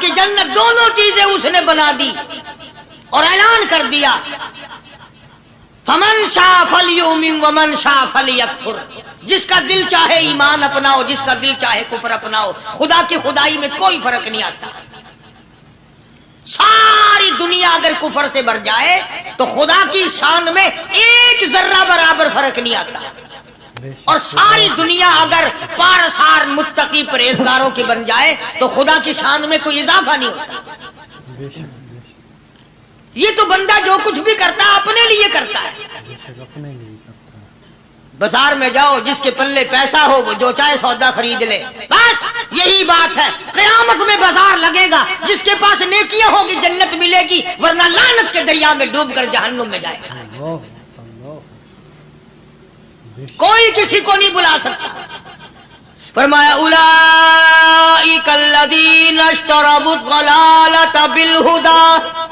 کی جنت، دونوں چیزیں اس نے بنا دی اور اعلان کر دیا فمن شاء فلیؤمن ومن شاء فلیکفر، جس کا دل چاہے ایمان اپناؤ، جس کا دل چاہے کفر اپناؤ، خدا کی خدائی میں کوئی فرق نہیں آتا۔ ساری دنیا اگر کفر سے بھر جائے تو خدا کی شان میں ایک ذرہ برابر فرق نہیں آتا، اور ساری دنیا اگر پارسار متقی پرہیزگاروں کی بن جائے تو خدا کی شان میں کوئی اضافہ نہیں ہوتا۔ بے شک یہ تو بندہ جو کچھ بھی کرتا ہے اپنے لیے کرتا ہے۔ بے شک اپنے لیے کرتا ہے۔ بازار میں جاؤ، جس کے پلے پیسہ ہو وہ جو چاہے سودا خرید لے، بس یہی بات ہے۔ قیامت میں بازار لگے گا، جس کے پاس نیکیاں ہوگی جنت ملے گی، ورنہ لعنت کے دریا میں ڈوب کر جہنم میں جائے گا۔ اللہ اللہ بے شک کوئی کسی کو نہیں بلا سکتا۔ فرمایا اولئک الذین اشتروا الضلالۃ بالہدی،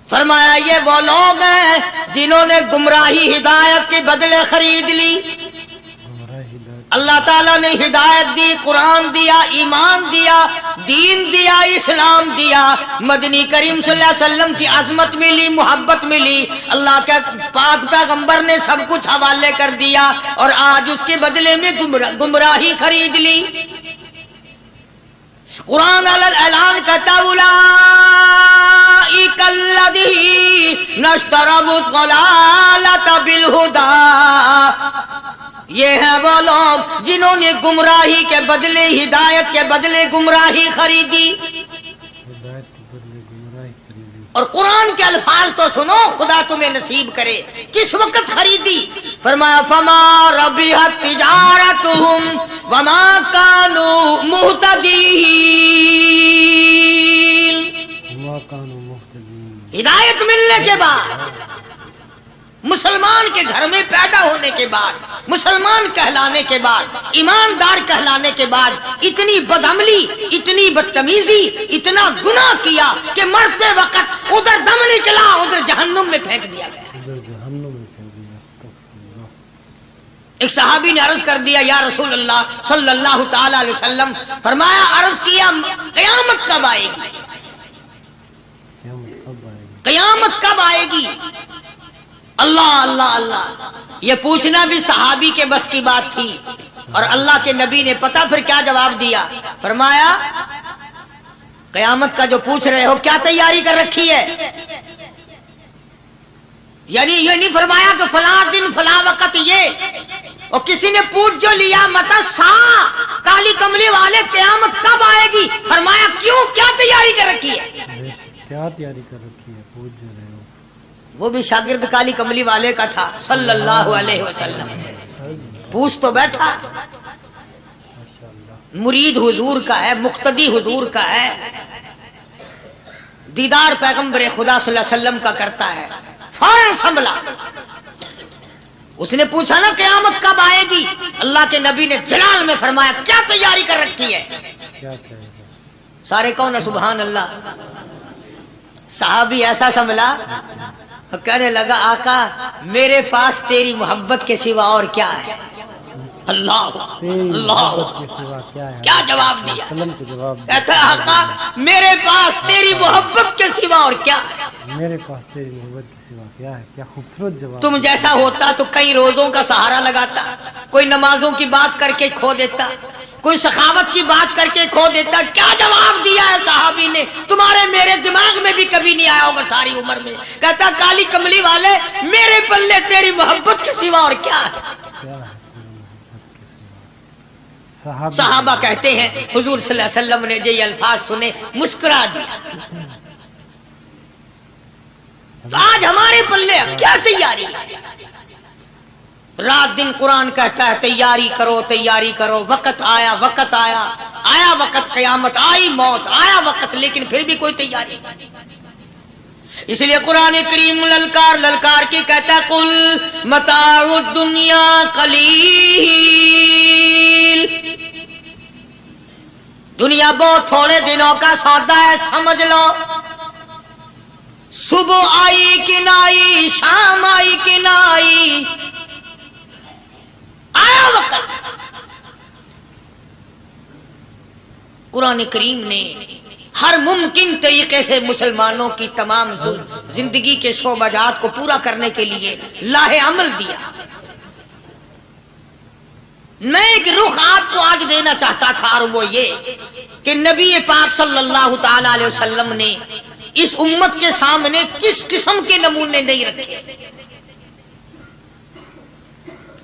فرمایا یہ وہ لوگ ہیں جنہوں نے گمراہی ہدایت کے بدلے خرید لی۔ گمراہی ہدایت اللہ تعالیٰ نے ہدایت دی، قرآن دیا، ایمان دیا، دین دیا، اسلام دیا، مدنی کریم صلی اللہ علیہ وسلم کی عظمت ملی، محبت ملی، اللہ کے پاک پیغمبر نے سب کچھ حوالے کر دیا، اور آج اس کے بدلے میں گمراہی خرید لی۔ قرآن اعلان کرتا اولئک الذین اشتروا الضلالۃ بالہدی، یہ ہیں وہ لوگ جنہوں نے گمراہی کے بدلے ہدایت کے بدلے گمراہی خریدی۔ ہدایت کے بدلے گمراہی خریدی۔ اور قرآن کے الفاظ تو سنو، خدا تمہیں نصیب کرے۔ کس وقت خریدی؟ فرمایا فما ربحت تجارتہم وما کانوا مہتدین، وما کانوا مہتدین، ہدایت ملنے کے بعد، مسلمان کے گھر میں پیدا ہونے کے بعد، مسلمان کہلانے کے بعد، ایماندار کہلانے کے بعد، اتنی بدعملی، اتنی بدتمیزی، اتنا گناہ کیا کہ مرتے وقت ادھر دم نکلا، ادھر جہنم میں پھینک دیا گیا۔ ادھر جہنم میں پھینک دیا۔ استغفر اللہ۔ ایک صحابی نے عرض کر دیا یا رسول اللہ صلی اللہ تعالی علیہ وسلم، فرمایا عرض کیا قیامت کب آئے گی؟ قیامت کب آئے گی؟ قیامت کب آئے گی؟ اللہ اللہ اللہ، یہ پوچھنا بھی صحابی کے بس کی بات تھی، اور اللہ کے نبی نے پتہ پھر کیا جواب دیا؟ فرمایا قیامت کا جو پوچھ رہے ہو کیا تیاری کر رکھی ہے؟ یعنی یہ نہیں فرمایا کہ فلاں دن فلاں وقت یہ، اور کسی نے پوچھ جو لیا متا سا کالی کملی والے قیامت کب آئے گی؟ فرمایا کیوں، کیا تیاری کر رکھی ہے؟ بے شک کیا تیاری کر رکھی ہے؟ پوچھ جو رہے ہو۔ وہ بھی شاگرد کالی کملی والے کا تھا صلی اللہ علیہ وسلم، پوچھ تو بیٹھا، ماشاء اللہ۔ مرید حضور کا ہے، مقتدی حضور کا ہے، دیدار پیغمبر خدا صلی اللہ علیہ وسلم کا کرتا ہے، فوراً سنبھلا۔ اس نے پوچھا نا قیامت کب آئے گی؟ اللہ کے نبی نے جلال میں فرمایا کیا تیاری کر رکھی ہے؟ کیا کہے گا؟ سارے کون ہے سبحان اللہ؟ صحابی ایسا سنبھلا، کہنے لگا آقا میرے پاس تیری محبت کے سوا اور کیا ہے؟ اللہ تیری اللہ، محبت کے سوا کیا ہے؟ کیا جواب دیا؟ وسلم کو جواب دیا۔ کہتا آقا میرے پاس تیری محبت کے سوا اور کیا ہے؟ میرے پاس تیری محبت کے سوا کیا ہے؟ کیا خوبصورت جواب۔ تم جیسا ہوتا تو کئی روزوں کا سہارا لگاتا، کوئی نمازوں کی بات کر کے کھو دیتا، کوئی سخاوت کی بات کر کے کھو دیتا۔ کیا جواب دیا ہے صحابی نے؟ تمہارے میرے دماغ میں بھی کبھی نہیں آیا ہوگا ساری عمر میں۔ کہتا کالی کملی والے میرے پلے تیری محبت کے سوا اور کیا ہے؟ کیا ہے تیری محبت کے سوا؟ صحابہ کہتے ہیں حضور صلی اللہ علیہ وسلم نے جو یہ الفاظ سنے مسکرا دیا۔ آج ہمارے پلے کیا تیاری ہے؟ رات دن قرآن کہتا ہے تیاری کرو تیاری کرو، وقت آیا وقت آیا، آیا وقت، قیامت آئی، موت آیا وقت، لیکن پھر بھی کوئی تیاری نہیں۔ اس لیے قرآن کریم للکار للکار کی کہتا ہے قل متاع الدنیا قلیل، دنیا بہت تھوڑے دنوں کا سودا ہے، سمجھ لو۔ صبح آئی کہ نہ آئی، شام آئی کہ نہ آئی، آیا وقت۔ قرآن کریم نے ہر ممکن طریقے سے مسلمانوں کی تمام زندگی کے شعبات کو پورا کرنے کے لیے لاہ عمل دیا. میں ایک رخ آپ کو آج دینا چاہتا تھا اور وہ یہ کہ نبی پاک صلی اللہ تعالی علیہ وسلم نے اس امت کے سامنے کس قسم کے نمونے نہیں رکھے.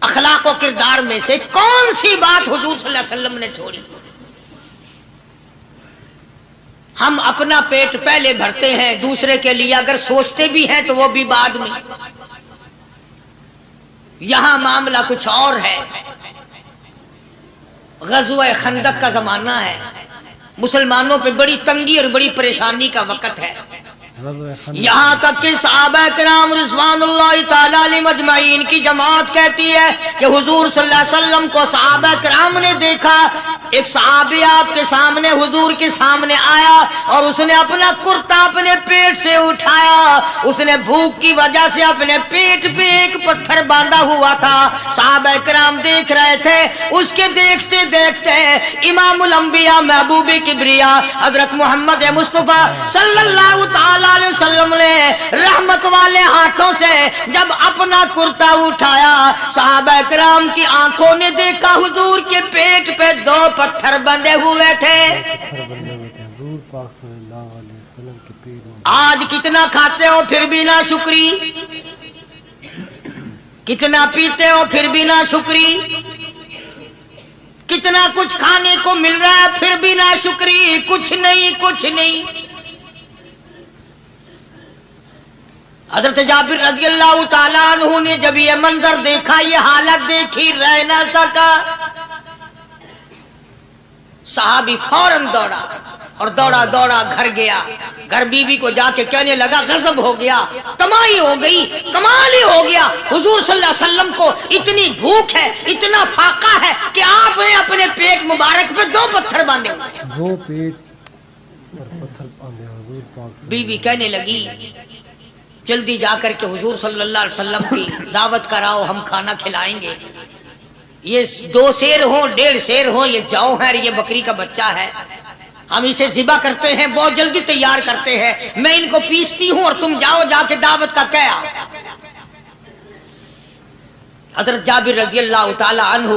اخلاق و کردار میں سے کون سی بات حضور صلی اللہ علیہ وسلم نے چھوڑی؟ ہم اپنا پیٹ پہلے بھرتے ہیں، دوسرے کے لیے اگر سوچتے بھی ہیں تو وہ بھی بعد میں. یہاں معاملہ کچھ اور ہے. غزوہ خندق کا زمانہ ہے، مسلمانوں پہ بڑی تنگی اور بڑی پریشانی کا وقت ہے. یہاں تک کہ صحابہ کرام رضوان اللہ تعالی علیہم اجمعین کی جماعت کہتی ہے کہ حضور صلی اللہ علیہ وسلم کو صحابہ کرام نے دیکھا. ایک صحابی آپ کے سامنے حضور کے سامنے آیا اور اس نے اپنا کرتا اپنے پیٹ سے اٹھایا. اس نے بھوک کی وجہ سے اپنے پیٹ پہ ایک پتھر باندھا ہوا تھا. صحابہ کرام دیکھ رہے تھے. اس کے دیکھتے دیکھتے امام الانبیاء محبوب کبریا حضرت محمد مصطفیٰ صلی اللہ تعالی علیہ وسلم نے رحمت والے ہاتھوں سے جب اپنا کرتا اٹھایا، صحابہ کرام کی آنکھوں نے دیکھا حضور کے پیٹ پہ 2 پتھر بندھے ہوئے تھے. آج کتنا کھاتے ہو پھر بھی نہ شکری، کتنا پیتے ہو پھر بھی نہ شکری، کتنا کچھ کھانے کو مل رہا ہے پھر بھی نہ شکری. کچھ نہیں کچھ نہیں. حضرت جابر رضی اللہ تعالیٰ عنہ نے جب یہ منظر دیکھا، یہ حالت دیکھی، رہ نہ سکا. صحابی فوراً دوڑا اور دوڑا دوڑا گھر گیا. گھر بیوی کو جا کے کہنے لگا غضب ہو گیا، کمائی ہو گئی، کمال ہی ہو گیا. حضور صلی اللہ علیہ وسلم کو اتنی بھوک ہے، اتنا فاقہ ہے کہ آپ نے اپنے پیٹ مبارک پہ 2 پتھر باندھے ہوئے. 2 پیٹ پر پتھر باندھے حضور پاک. بیوی کہنے لگی جلدی جا کر کے حضور صلی اللہ علیہ وسلم کی دعوت کراؤ، ہم کھانا کھلائیں گے. یہ 2 شیر ہوں 1.5 شیر ہوں، یہ جو ہے یہ بکری کا بچہ ہے، ہم اسے ذبح کرتے ہیں، بہت جلدی تیار کرتے ہیں، میں ان کو پیستی ہوں اور تم جاؤ جا کے دعوت کا کیا. حضرت جابر رضی اللہ تعالی عنہ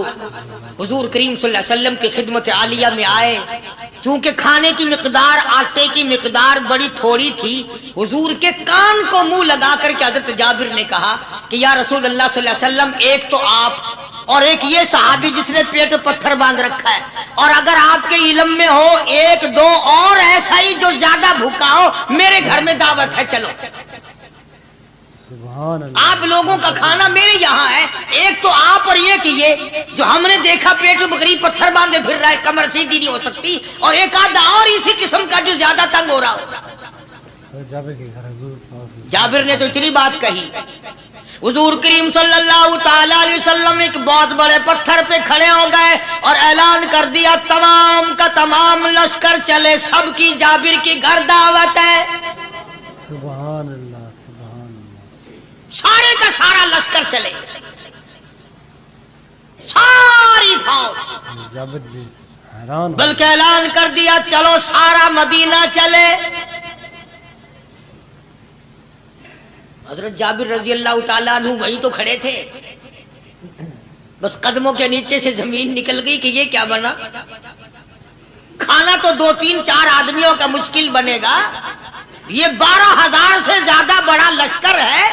حضور کریم صلی اللہ علیہ وسلم کی خدمت عالیہ میں آئے. چونکہ کھانے کی مقدار، آٹے کی مقدار بڑی تھوڑی تھی، حضور کے کان کو منہ لگا کر کے حضرت جابر نے کہا کہ یا رسول اللہ صلی اللہ علیہ وسلم، ایک تو آپ اور ایک یہ صحابی جس نے پیٹ پتھر باندھ رکھا ہے، اور اگر آپ کے علم میں ہو 1-2 اور ایسا ہی جو زیادہ بھوکا ہو، میرے گھر میں دعوت ہے، چلو. آپ لوگوں کا کھانا میرے یہاں ہے. ایک تو آپ اور ایک یہ جو ہم نے دیکھا پیٹ میں بکری پتھر باندھے پھر رہا ہے، کمر سیدھی نہیں ہو سکتی، اور ایک آدھا اور اسی قسم کا جو زیادہ تنگ ہو رہا ہو. جابر نے تو اتنی بات کہی. حضور کریم صلی اللہ تعالی علیہ وسلم ایک بہت بڑے پتھر پہ کھڑے ہو گئے اور اعلان کر دیا تمام کا تمام لشکر چلے، سب کی جابر کی گھر دعوت ہے. سبحان اللہ سبحان اللہ. سارے کا سارا لشکر چلے، ساری فوج. جابر بھی حیران، بلکہ اعلان کر دیا چلو سارا مدینہ چلے. حضرت جابر رضی اللہ تعالیٰ عنہ وہی تو کھڑے تھے، بس قدموں کے نیچے سے زمین نکل گئی کہ یہ کیا بنا. کھانا تو 2-3-4 آدمیوں کا مشکل بنے گا، یہ 12,000 سے زیادہ بڑا لشکر ہے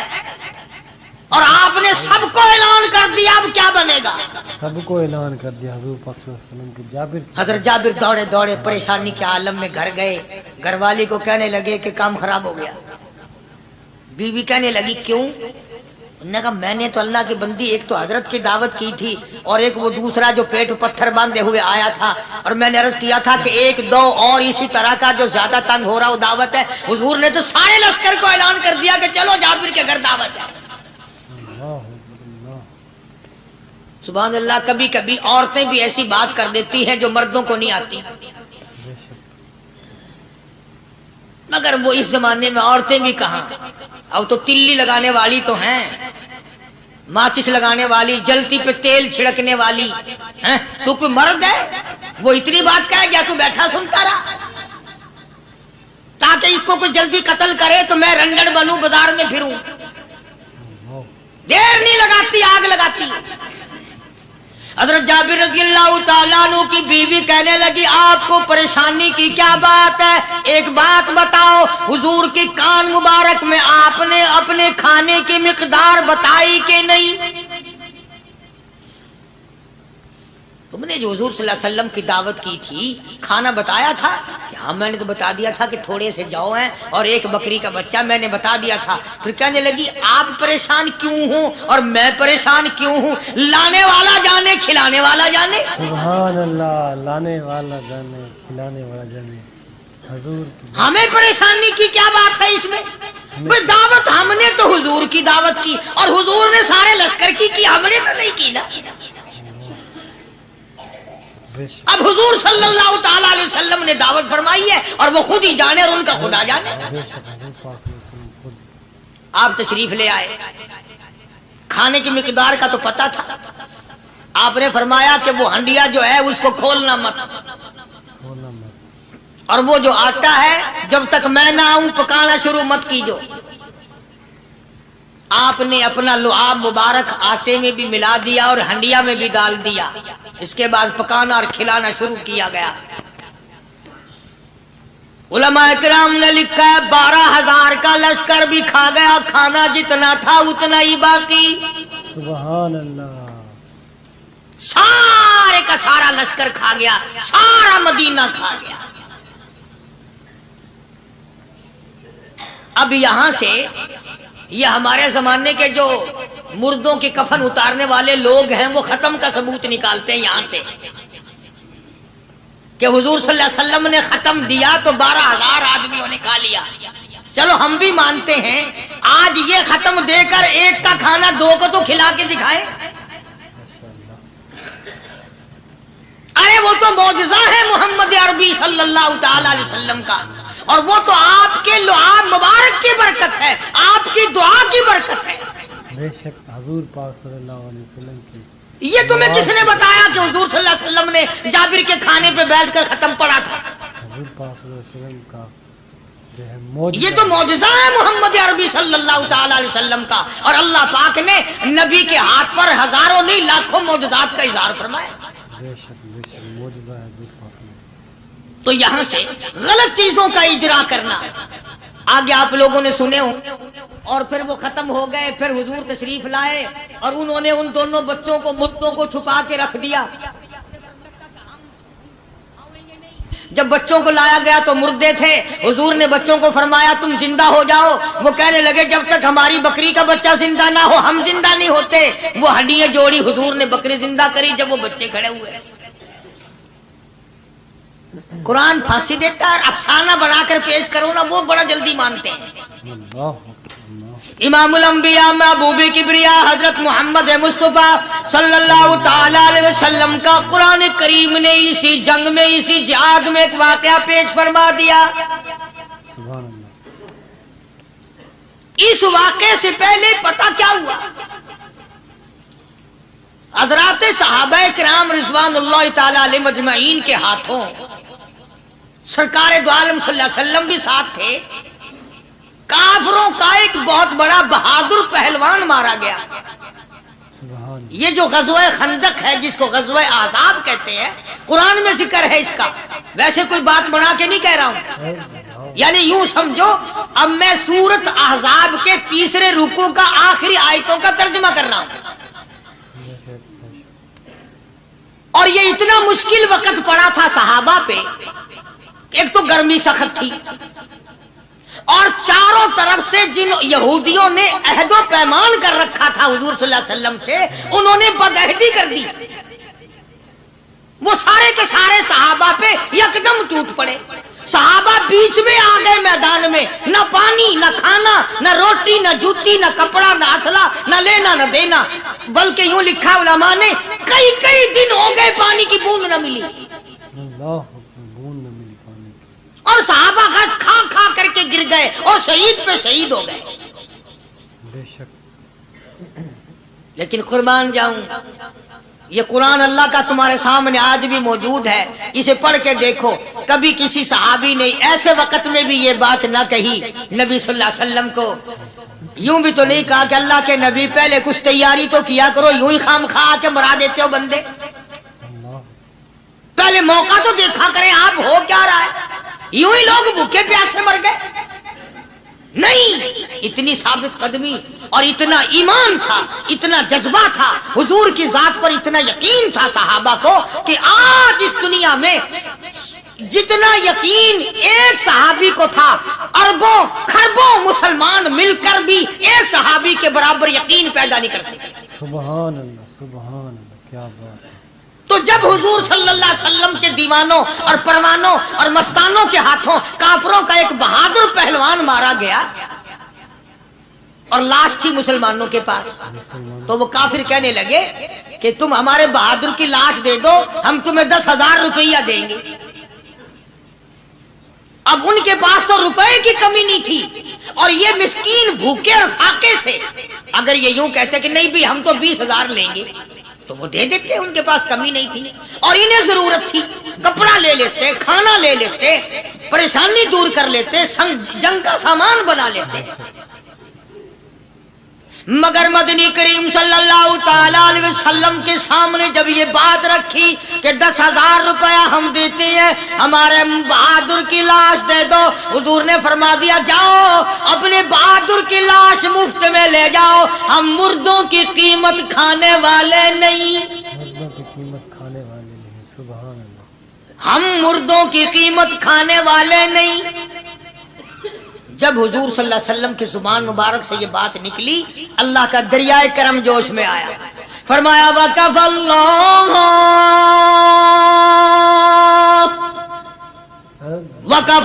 اور آپ نے سب کو اعلان کر دیا، اب کیا بنے گا. سب کو اعلان کر دیا حضور پاک صلی اللہ علیہ وسلم کے. جابر حضرت جابر دوڑے دوڑے پریشانی کے عالم میں گھر گئے. گھر والی کو کہنے لگے کہ کام خراب ہو گیا. بیوی کہنے لگی کیوں؟ انہوں نے کہا میں نے تو اللہ کی بندی ایک تو حضرت کی دعوت کی تھی اور ایک وہ دوسرا جو پیٹ پتھر باندھے ہوئے آیا تھا، اور میں نے عرض کیا تھا کہ 1-2 اور اسی طرح کا جو زیادہ تنگ ہو رہا وہ دعوت ہے. حضور نے تو سارے لشکر کو اعلان کر دیا کہ چلو جابر کے گھر دعوت ہے. سبحان اللہ. کبھی کبھی عورتیں بھی ایسی بات کر دیتی ہیں جو مردوں کو نہیں آتی، مگر وہ اس زمانے میں عورتیں بھی کہاں. اب تو تلی لگانے والی تو ہیں، ماچس لگانے والی، جلتی پہ تیل چھڑکنے والی ہیں. تو کوئی مرد ہے وہ اتنی بات کہہ گیا تو بیٹھا سنتا رہا تاکہ اس کو کوئی جلدی قتل کرے تو میں رنڈڑ بنوں بازار میں پھروں. دیر نہیں لگاتی آگ لگاتی. حضرت جابر رضی اللہ تعالیٰ عنہ کی بیوی کہنے لگی آپ کو پریشانی کی کیا بات ہے؟ ایک بات بتاؤ، حضور کی کان مبارک میں آپ نے اپنے کھانے کی مقدار بتائی کہ نہیں؟ تم نے جو حضور صلی اللہ علیہ وسلم کی دعوت کی تھی کھانا بتایا تھا؟ ہاں میں نے تو بتا دیا تھا کہ تھوڑے سے جو ہیں اور ایک بکری کا بچہ، میں نے بتا دیا تھا. پھر کہنے لگی آپ پریشان کیوں ہوں اور میں پریشان کیوں ہوں؟ لانے والا جانے کھلانے والا جانے. سبحان اللہ، لانے والا جانے کھلانے والا جانے. حضور کی ہمیں پریشانی کی کیا بات ہے اس میں؟ بھئی دعوت ہم نے تو حضور کی دعوت کی اور حضور نے سارے لشکر کی ہم نے تو نہیں کی نا. بے شک اب حضور صلی اللہ تعالیٰ علیہ وسلم نے دعوت فرمائی ہے اور وہ خود ہی جانے اور ان کا خدا جانے. بے شک حضور پاک صلی اللہ علیہ وسلم خود آپ تشریف لے آئے، کھانے کی مقدار کا تو پتہ تھا. آپ نے فرمایا کہ وہ ہنڈیا جو ہے اس کو کھولنا مت، بولنا مت. اور وہ جو آٹا ہے جب تک میں نہ آؤں پکانا شروع مت کیجو. آپ نے اپنا لعاب مبارک آٹے میں بھی ملا دیا اور ہنڈیا میں بھی ڈال دیا. اس کے بعد پکانا اور کھلانا شروع کیا گیا. علماء کرام نے لکھا ہے 12,000 کا لشکر بھی کھا گیا، کھانا جتنا تھا اتنا ہی باقی. سبحان اللہ. سارے کا سارا لشکر کھا گیا، سارا مدینہ کھا گیا. اب یہاں سے یہ ہمارے زمانے کے جو مردوں کے کفن اتارنے والے لوگ ہیں وہ ختم کا ثبوت نکالتے ہیں یہاں سے کہ حضور صلی اللہ علیہ وسلم نے ختم دیا تو 12,000 آدمیوں نے کھا لیا. چلو ہم بھی مانتے ہیں آج یہ ختم دے کر ایک کا کھانا 2 کو تو کھلا کے دکھائے. ارے وہ تو معجزہ ہے محمد عربی صلی اللہ تعالی علیہ وسلم کا، اور وہ تو آپ کے لعاب مبارک کی برکت ہے، آپ کی دعا کی برکت ہے. بے شک حضور پاک صلی اللہ علیہ وسلم کی. یہ تمہیں کس نے بتایا کہ حضور صلی اللہ علیہ وسلم نے جابر کے کھانے پہ بیٹھ کر ختم پڑا تھا؟ حضور پاک صلی اللہ علیہ وسلم کا جو ہے معجزہ. یہ تو معجزہ ہے محمد عربی صلی اللہ تعالی علیہ وسلم کا، اور اللہ پاک نے نبی کے ہاتھ پر ہزاروں نہیں لاکھوں معجزات کا اظہار فرمایا. بے شک معجزہ ہے حضور پاک صلی اللہ علیہ وسلم. تو یہاں سے غلط چیزوں کا اجرا کرنا آگے آپ لوگوں نے سنے ہوں. اور پھر وہ ختم ہو گئے، پھر حضور تشریف لائے اور انہوں نے ان دونوں بچوں کو مردوں کو چھپا کے رکھ دیا. جب بچوں کو لایا گیا تو مردے تھے. حضور نے بچوں کو فرمایا تم زندہ ہو جاؤ. وہ کہنے لگے جب تک ہماری بکری کا بچہ زندہ نہ ہو ہم زندہ نہیں ہوتے. وہ ہڈیاں جوڑی، حضور نے بکری زندہ کری جب وہ بچے کھڑے ہوئے. قرآن پھانسی دیتا ہے، افسانہ بنا کر پیش کرو نا وہ بڑا جلدی مانتے ہیں. امام الانبیاء محبوب کبریاء حضرت محمد مصطفیٰ صلی اللہ تعالی علیہ وسلم کا قرآن کریم نے اسی جنگ میں، اسی جہاد میں ایک واقعہ پیش فرما دیا. سبحان اللہ. اس واقعے سے پہلے پتہ کیا ہوا؟ حضرات صحابہ کرام رضوان اللہ تعالی علیہ مجمعین کے ہاتھوں سرکار دو عالم صلی اللہ علیہ وسلم بھی ساتھ تھے. کافروں کا ایک بہت بڑا بہادر پہلوان مارا گیا. سبحان. یہ جو غزوہ خندق ہے جس کو غزوہ احزاب کہتے ہیں، قرآن میں ذکر ہے اس کا. ویسے کوئی بات بنا کے نہیں کہہ رہا ہوں، یعنی یوں سمجھو اب میں سورت احزاب کے 3 رکوع کا آخری آیتوں کا ترجمہ کر رہا ہوں. اور یہ اتنا مشکل وقت پڑا تھا صحابہ پہ. ایک تو گرمی سخت تھی اور چاروں طرف سے جن یہودیوں نے عہد و پیمان کر رکھا تھا حضور صلی اللہ علیہ وسلم سے، انہوں نے بدعہدی کر دی. وہ سارے کے سارے صحابہ پہ یکدم ٹوٹ پڑے. صحابہ بیچ میں آ گئے میدان میں، نہ پانی نہ کھانا نہ روٹی نہ جوتی نہ کپڑا نہ اسلحہ نہ لینا نہ دینا. بلکہ یوں لکھا علماء نے کئی دن ہو گئے پانی کی بوند نہ ملی. اللہ بوند نہ ملی پانی کی. اور صحابہ گھاس کھا کھا کر کے گر گئے اور شہید پہ شہید ہو گئے. بے شک. لیکن قربان جاؤں یہ قرآن اللہ کا تمہارے سامنے آج بھی موجود ہے، اسے پڑھ کے دیکھو۔ کبھی کسی صحابی نے ایسے وقت میں بھی یہ بات نہ کہی نبی صلی اللہ علیہ وسلم کو، یوں بھی تو نہیں کہا کہ اللہ کے نبی پہلے کچھ تیاری تو کیا کرو، یوں ہی خام خواہ کے مرا دیتے ہو بندے، پہلے موقع تو دیکھا کریں آپ ہو کیا رہا ہے، یوں ہی لوگ بھوکے پیاسے مر گئے؟ نہیں، اتنی ثابت قدمی اور اتنا ایمان تھا، اتنا جذبہ تھا، حضور کی ذات پر اتنا یقین تھا صحابہ کو کہ آج اس دنیا میں جتنا یقین ایک صحابی کو تھا، اربوں خربوں مسلمان مل کر بھی ایک صحابی کے برابر یقین پیدا نہیں کر سکے۔ سبحان اللہ، سبحان اللہ، کیا بات ہے۔ تو جب حضور صلی اللہ علیہ وسلم کے دیوانوں اور پروانوں اور مستانوں کے ہاتھوں کافروں کا ایک بہادر پہلوان مارا گیا اور لاش تھی مسلمانوں کے پاس، تو وہ کافر کہنے لگے کہ تم ہمارے بہادر کی لاش دے دو، ہم تمہیں 10,000 روپیہ دیں گے۔ اب ان کے پاس تو روپے کی کمی نہیں تھی، اور یہ مسکین بھوکے اور فاقے سے اگر یہ یوں کہتے کہ نہیں بھی ہم تو 20,000 لیں گے تو وہ دے دیتے، ان کے پاس کمی نہیں تھی، اور انہیں ضرورت تھی، کپڑا لے لیتے، کھانا لے لیتے، پریشانی دور کر لیتے، جنگ کا سامان بنا لیتے۔ مگر مدنی کریم صلی اللہ تعالی علیہ وسلم کے سامنے جب یہ بات رکھی کہ 10,000 روپیہ ہم دیتے ہیں، ہمارے بہادر کی لاش دے دو، حضور نے فرما دیا جاؤ اپنے بہادر کی لاش مفت میں لے جاؤ، ہم مردوں کی قیمت کھانے والے نہیں، مردوں کی قیمت کھانے والے نہیں، سبحان اللہ، ہم مردوں کی قیمت کھانے والے نہیں۔ جب حضور صلی اللہ علیہ وسلم کی زبان مبارک سے یہ بات نکلی، اللہ کا دریائے کرم جوش میں آیا، فرمایا وَكَفَ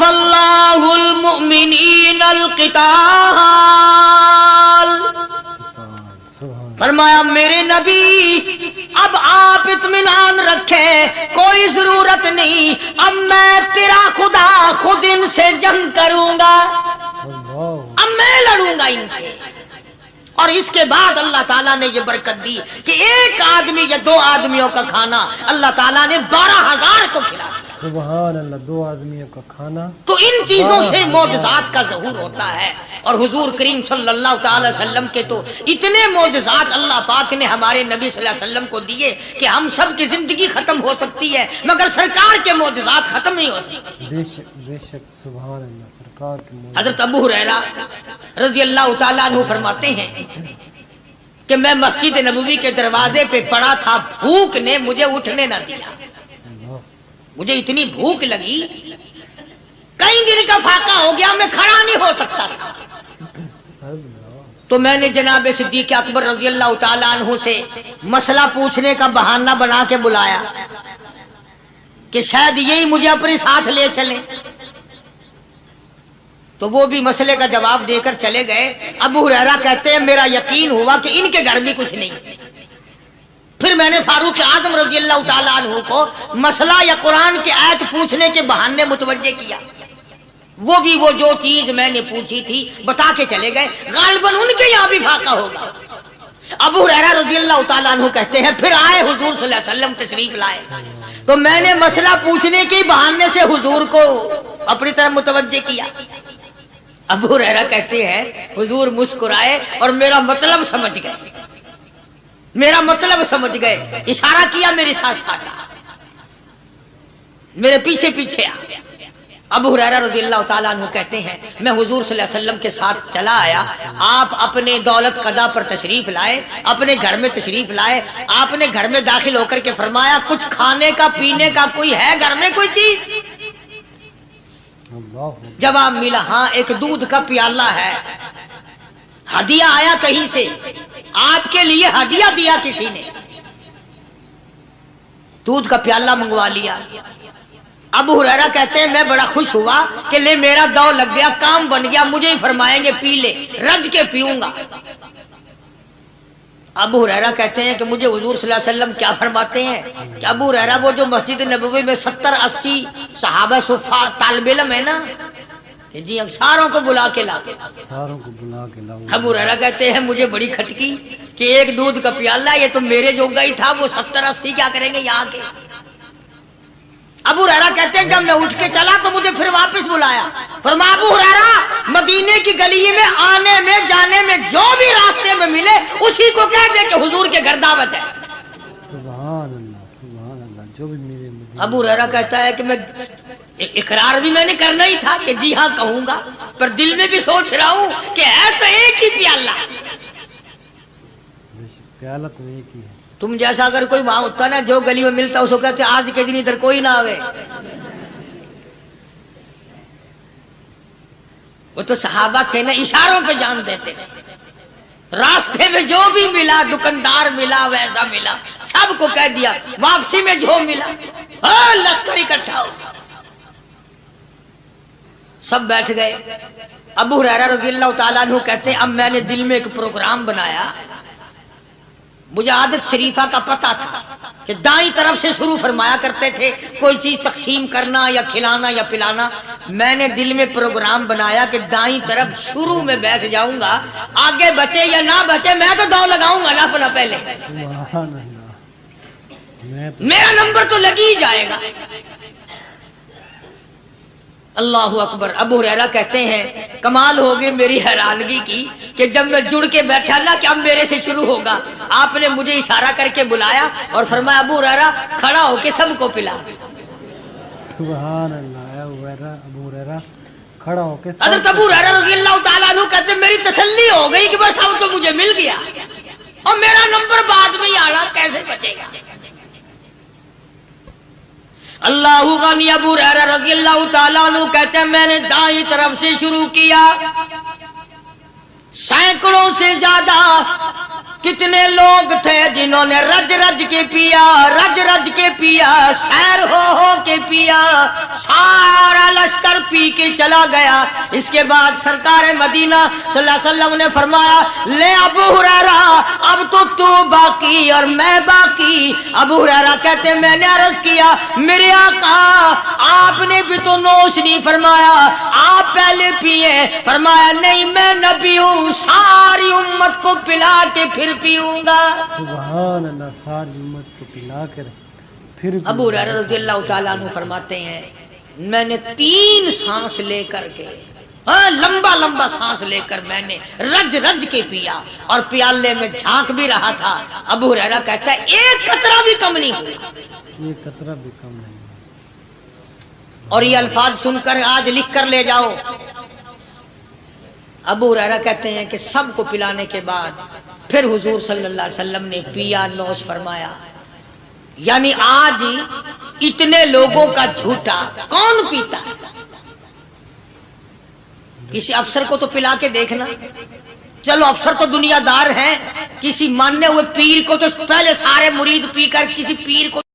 اللَّهُ الْمُؤْمِنِينَ الْقِتَالَ، فرمایا میرے نبی اب آپ اطمینان رکھیں، کوئی ضرورت نہیں، اب میں تیرا خدا خود ان سے جنگ کروں گا، اب میں لڑوں گا ان سے۔ اور اس کے بعد اللہ تعالیٰ نے یہ برکت دی کہ ایک آدمی یا 2 آدمیوں کا کھانا اللہ تعالیٰ نے 12,000 کو کھلایا۔ سبحان اللہ، 2 آدمیوں کا کھانا۔ تو ان چیزوں سے معجزات کا ظہور ہوتا ہے، اور حضور کریم صلی اللہ تعالی وسلم کے تو اتنے معجزات اللہ پاک نے ہمارے نبی صلی اللہ علیہ وسلم کو دیے کہ ہم سب کی زندگی ختم ہو سکتی ہے مگر سرکار کے معجزات ختم نہیں ہو سکتے۔ بے شک بے شک، سبحان اللہ، سرکار کی معجزات۔ حضرت ابو ہریرہ رضی اللہ تعالیٰ عنہ فرماتے ہیں کہ میں مسجد نبوی کے دروازے پہ پڑا تھا، بھوک نے مجھے اٹھنے نہ دیا، مجھے اتنی بھوک لگی، کئی دن کا فاقہ ہو گیا، میں کھڑا نہیں ہو سکتا تھا۔ تو میں نے جناب صدیق اکبر رضی اللہ تعالیٰ عنہ سے مسئلہ پوچھنے کا بہانہ بنا کے بلایا کہ شاید یہی مجھے اپنے ساتھ لے چلے، تو وہ بھی مسئلے کا جواب دے کر چلے گئے۔ ابو ہریرہ کہتے ہیں میرا یقین ہوا کہ ان کے گھر بھی کچھ نہیں۔ پھر میں نے فاروق اعظم رضی اللہ تعالیٰ عنہ کو مسئلہ یا قرآن کی آیت پوچھنے کے بہانے متوجہ کیا، وہ بھی وہ جو چیز میں نے پوچھی تھی بتا کے چلے گئے، غالباً ان کے یہاں بھی فاقہ ہوگا۔ ابو ہریرہ رضی اللہ تعالیٰ عنہ کہتے ہیں پھر آئے حضور صلی اللہ علیہ وسلم تشریف لائے، تو میں نے مسئلہ پوچھنے کے بہانے سے حضور کو اپنی طرف متوجہ کیا۔ ابو ہریرہ کہتے ہیں حضور مسکرائے اور میرا مطلب سمجھ گئے، میرا مطلب سمجھ گئے، اشارہ کیا میرے ساتھ ساتھ، میرے پیچھے پیچھے آ۔ ابو ہریرہ رضی اللہ تعالیٰ عنہ کہتے ہیں میں حضور صلی اللہ علیہ وسلم کے ساتھ چلا آیا، آپ اپنے دولت قضا پر تشریف لائے، اپنے گھر میں تشریف لائے، آپ نے گھر میں داخل ہو کر کے فرمایا کچھ کھانے کا پینے کا کوئی ہے گھر میں کوئی چیز؟ جواب ملا ہاں ایک دودھ کا پیالہ ہے، ہدیہ آیا کہیں سے، آپ کے لیے ہدیہ دیا کسی نے، دودھ کا پیالہ منگوا لیا۔ ابو ہریرہ کہتے ہیں میں بڑا خوش ہوا کہ لے میرا دو لگ گیا، کام بن گیا، مجھے ہی فرمائیں گے پی لے، رج کے پیوں گا۔ ابو ہریرہ کہتے ہیں کہ مجھے حضور صلی اللہ علیہ وسلم کیا فرماتے ہیں کہ ابو ہریرہ وہ جو مسجد نبوی میں 70-80 صحابہ صفا طالب علم ہے نا، جی ساروں کو بلا کے لا. ساروں کو بلا کے لاؤ. ابو ہریرہ کہتے ہیں مجھے بڑی کھٹکی کہ ایک دودھ کا پیالہ یہ تو میرے جوگا ہی تھا, وہ 70-80 کیا کریں گے یہاں کے. ابو ہریرہ کہتے ہیں جب میں اٹھ کے چلا تو مجھے پھر واپس بلایا. فرمایا ابو ہریرہ مدینے کی گلی میں آنے میں جانے میں جو بھی راستے میں ملے اسی کو کہہ دے کہ حضور کے گھر دعوت ہے. سبحان اللہ جو بھی میرے مدینے. ابو ہریرہ کہتا ہے کہ میں اقرار بھی میں نے کرنا ہی تھا کہ جی ہاں کہوں گا, پر دل میں بھی سوچ رہا ہوں کہ ہے تو ایک ہی پیالہ. پیالہ تو ایک ہی ہے. تم جیسا اگر کوئی وہاں ہوتا نا جو گلی میں ملتا اس کو کہتے آج کے دن ادھر کوئی نہ آوے. وہ تو صحابہ تھے نا, اشاروں پہ جان دیتے تھے. راستے میں جو بھی ملا, دکاندار ملا ویسا ملا, سب کو کہہ دیا. واپسی میں جو ملا لشکر اکٹھا ہو. سب بیٹھ گئے. ابو ہریرہ رضی اللہ تعالیٰ عنہ کہتے ہیں اب میں نے دل میں ایک پروگرام بنایا. مجھے عادت شریفہ کا پتہ تھا کہ دائیں طرف سے شروع فرمایا کرتے تھے کوئی چیز تقسیم کرنا یا کھلانا یا پلانا. میں نے دل میں پروگرام بنایا کہ دائیں طرف شروع میں بیٹھ جاؤں گا, آگے بچے یا نہ بچے میں تو داؤں لگاؤں گا نا اپنا پہلے. سبحان اللہ. میرا نمبر تو لگ ہی جائے گا. اللہ اکبر. ابو ہریرہ کہتے ہیں کمال ہوگی میری حیرانگی کی کہ جب میں جڑ کے بیٹھا نا کہ اب میرے سے شروع ہوگا, آپ نے مجھے اشارہ کر کے بلایا اور فرمایا ابو ہریرہ کھڑا ہو کے سب کو پلا. سبحان اللہ. ابو ہریرہ کھڑا ہو کے حضرت ابو ہریرہ رضی اللہ تعالیٰ عنہ کہتے ہیں میری تسلی ہو گئی کہ بس اب تو مجھے مل گیا اور میرا نمبر بعد میں ہی آنا, کیسے بچے گا. اللہ غنی. ابو ہریرہ رضی اللہ تعالیٰ عنہ کہتے ہیں میں نے دائیں طرف سے شروع کیا. سینکڑوں سے زیادہ کتنے لوگ تھے جنہوں نے رج رج کے پیا, رج رج کے پیا, سیر ہو کے پیا. سارا لشکر پی کے چلا گیا. اس کے بعد سرکار مدینہ صلی اللہ علیہ وسلم نے فرمایا لے ابو ہریرہ اب تو باقی اور میں باقی. ابو ہریرہ کہتے ہیں میں نے عرض کیا میرے آقا آپ نے بھی تو نوش نہیں فرمایا, آپ پہلے پیے. فرمایا نہیں میں نبی ہوں, ساری امت کو پلا کے پھر پیوں گا. سبحان اللہ. ساری امت کو پلا کر پھر. ابو ہریرہ رضی اللہ تعالیٰ عنہ فرماتے ہیں میں نے 3 سانس لے کر کے لمبا لمبا سانس لے کر میں نے رج رج کے پیا اور پیالے میں جھانک بھی رہا تھا. ابو ہریرہ کہتا ہے ایک قطرہ بھی کم نہیں ہوا. ایک قطرہ بھی کم نہیں. اور یہ الفاظ سن کر آج لکھ کر لے جاؤ. ابو ہریرہ کہتے ہیں کہ سب کو پلانے کے بعد پھر حضور صلی اللہ علیہ وسلم نے پیا, نوش فرمایا. یعنی آج اتنے لوگوں کا جھوٹا کون پیتا ہے؟ کسی افسر کو تو پلا کے دیکھنا. چلو افسر تو دنیا دار ہیں, کسی ماننے ہوئے پیر کو تو پہلے سارے مرید پی کر کسی پیر کو